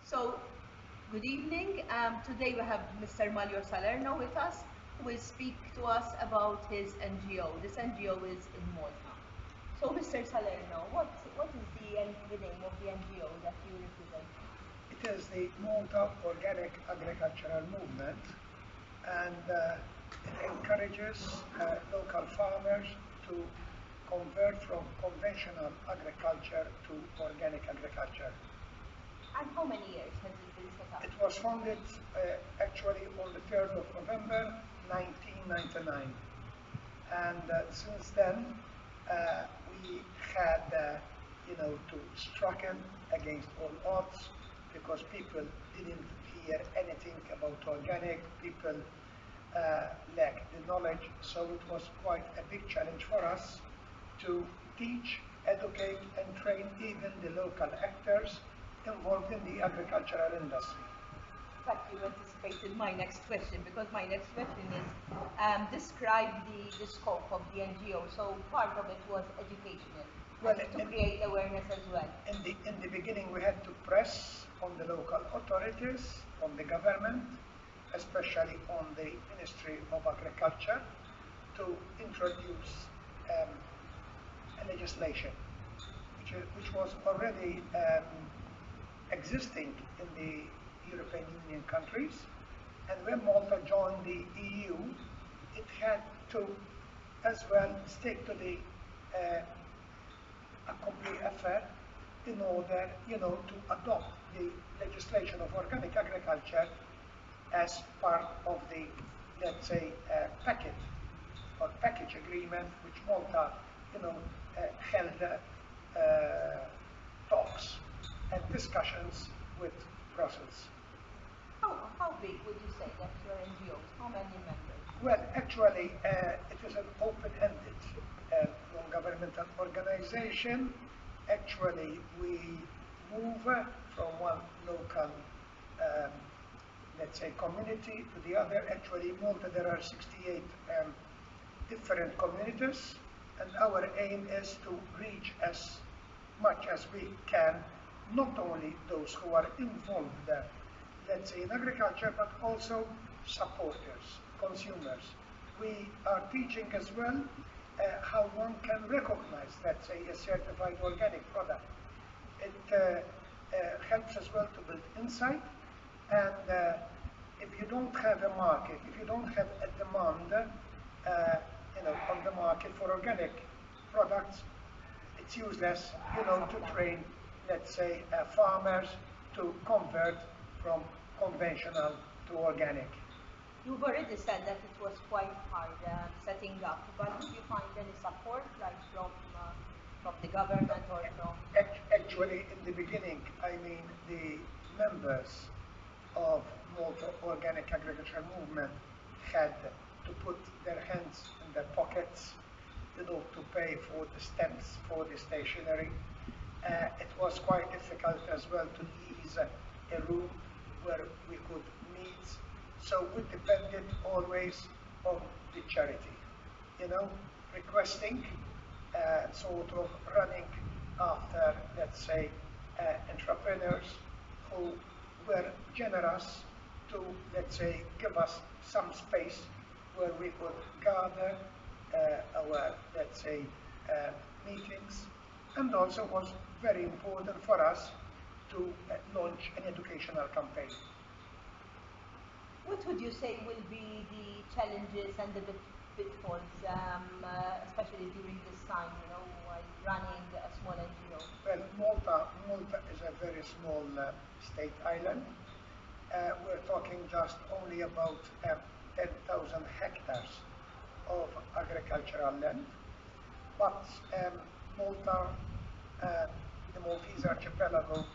So, good evening. Today we have Mr. Mario Salerno with us, who will speak to us about his NGO. This NGO is in Malta. So, Mr. Salerno, what is the name of the NGO that you represent? It is the Malta Organic Agricultural Movement, and it encourages local farmers to convert from conventional agriculture to organic agriculture. And how many years has it been set up? It was founded actually on the 3rd of November 1999, and since then we had to struggle against all odds because people didn't hear anything about organic. People lacked the knowledge, so it was quite a big challenge for us to teach, educate and train even the local actors involved in the agricultural industry. In fact, you anticipated my next question, because my next question is describe the scope of the NGO. So part of it was educational, to create awareness as well. In the beginning, we had to press on the local authorities, on the government, especially on the Ministry of Agriculture, to introduce a legislation which was already existing in the European Union countries, and when Malta joined the EU, it had to as well stick to the a complete effort in order to adopt the legislation of organic agriculture as part of the, let's say, package agreement which Malta held talks and discussions with Brussels. How big would you say that your NGO is? How many members? Well, actually, it is an open-ended non-governmental organization. Actually, we move from one local, let's say, community to the other. Actually, in Malta there are 68 different communities, and our aim is to reach as much as we can, not only those who are involved, let's say, in agriculture, but also supporters, consumers. We are teaching as well how one can recognize, let's say, a certified organic product. It helps as well to build insight, and if you don't have a market, if you don't have a demand on the market for organic products, it's useless, to train, let's say, farmers to convert from conventional to organic. You've already said that it was quite hard setting up, but did you find any support, like from the government or from? Actually, in the beginning, I mean, the members of Malta Organic Agriculture Movement had to put their hands in their pockets, to pay for the stamps, for the stationery. It was quite difficult as well to lease a room where we could meet. So we depended always on the charity, requesting, sort of running after, let's say, entrepreneurs who were generous to, let's say, give us some space where we could gather our, let's say, meetings, and also was very important for us to launch an educational campaign. What would you say will be the challenges and the pitfalls, especially during this time, while running a small NGO? Well, Malta is a very small state island. We're talking just only about 10,000 hectares of agricultural land, but Malta, the Maltese archipelago,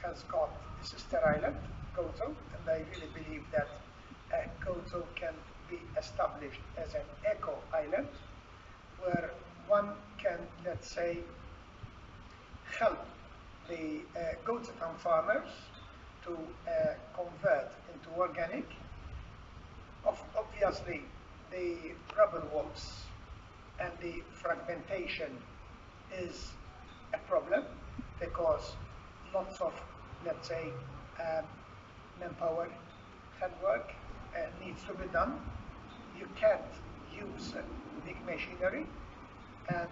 has got the sister island, Gozo, and I really believe that Gozo can be established as an eco-island where one can, let's say, help the Gozo town farmers to convert into organic. Obviously, the rubble walls and the fragmentation is a problem because lots of, let's say, um, manpower, handwork needs to be done. You can't use big machinery, and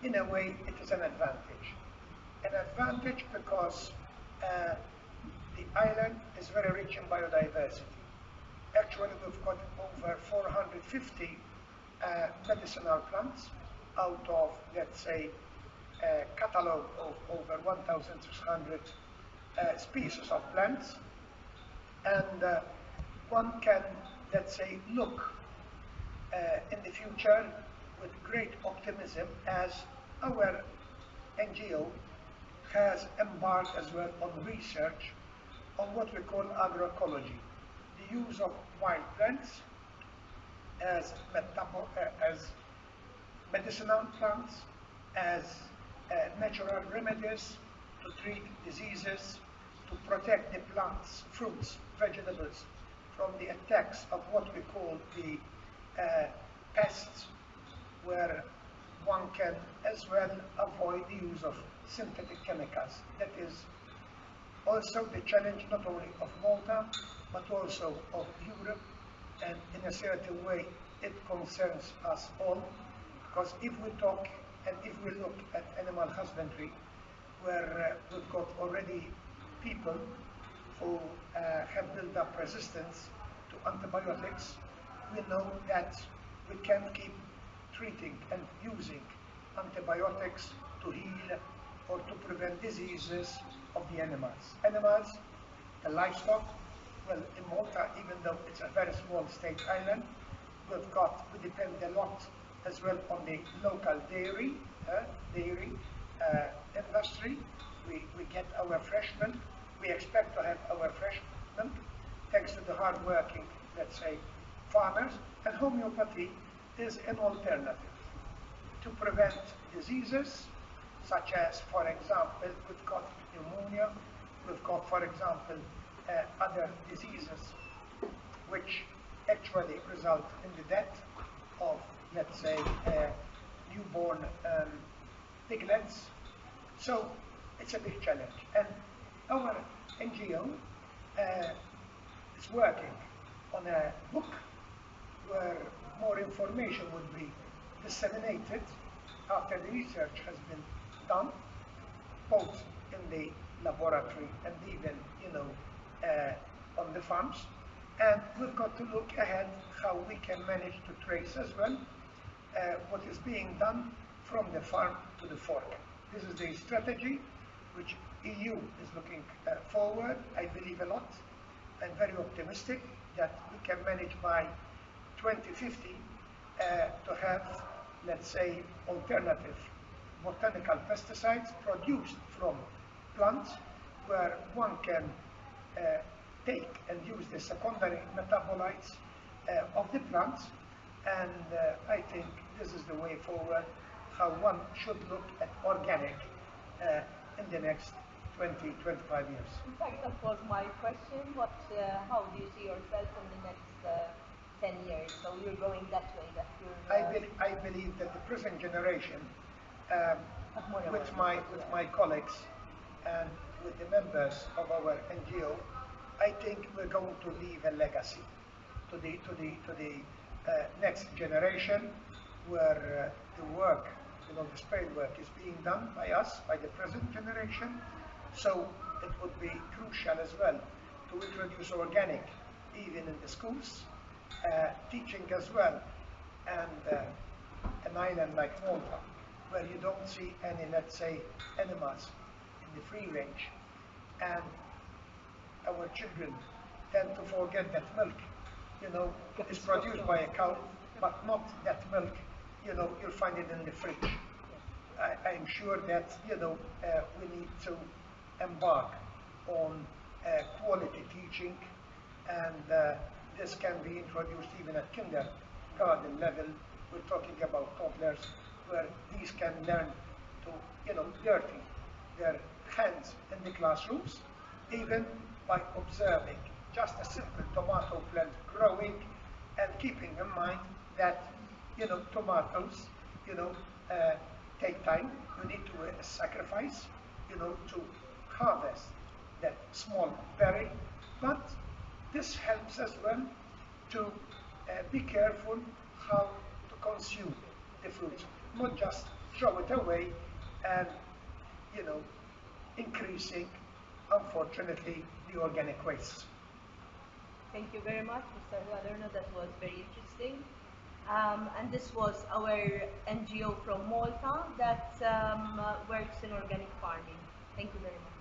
in a way, it is an advantage. An advantage because uh, the island is very rich in biodiversity. Actually, we've got over 450 medicinal plants out of, let's say, a catalog of over 1,600 species of plants. And one can, let's say, look in the future with great optimism as our NGO has embarked as well on research on what we call agroecology, the use of wild plants as, as medicinal plants, as natural remedies to treat diseases, to protect the plants, fruits, vegetables from the attacks of what we call the pests, where one can as well avoid the use of synthetic chemicals. That is also the challenge not only of Malta, but also of Europe, and in a certain way it concerns us all, because if we talk and if we look at animal husbandry, where we've got already people who have built up resistance to antibiotics, we know that we can't keep treating and using antibiotics to heal or to prevent diseases of the animals. Animals, the livestock, well, in Malta, even though it's a very small state island, we depend a lot as well on the local dairy industry. We get our fresh milk. We expect to have our fresh milk thanks to the hard-working, let's say, farmers. And homeopathy is an alternative to prevent diseases such as, for example, we've got pneumonia, we've got, for example, other diseases which actually result in the death of, let's say, newborn piglets. So it's a big challenge. And our NGO is working on a book where more information would be disseminated after the research has been done, both in the laboratory and even, on the farms. And we've got to look ahead how we can manage to trace as well what is being done from the farm to the fork. This is the strategy which EU is looking forward. I believe a lot. I'm very optimistic that we can manage by 2050 to have, let's say, alternative botanical pesticides produced from plants, where one can take and use the secondary metabolites of the plants. And I think this is the way forward, how one should look at organic in the next 20-25 years. In fact, that was my question. How do you see yourself in the next 10 years? So you're going that way, that you're... I believe that the present generation, with my colleagues and with the members of our NGO, I think we're going to leave a legacy to the next generation, where the work, the spade work is being done by us, by the present generation. So it would be crucial as well to introduce organic even in the schools, teaching as well, and an island like Malta, where you don't see any, let's say, animals in the free range, and our children tend to forget that milk, is produced by a cow, but not that milk, you'll find it in the fridge. I'm sure that, we need to embark on quality teaching, and this can be introduced even at kindergarten level. We're talking about toddlers, where these can learn to, dirty their hands in the classrooms, even by observing just a simple tomato plant growing, and keeping in mind that, tomatoes, take time. You need to sacrifice, to harvest that small berry, but this helps as well to be careful how to consume the fruit, not just throw it away and, you know, increasing, unfortunately, the organic waste. Thank you very much, Mr. Salerno. That was very interesting. And this was our NGO from Malta that works in organic farming. Thank you very much.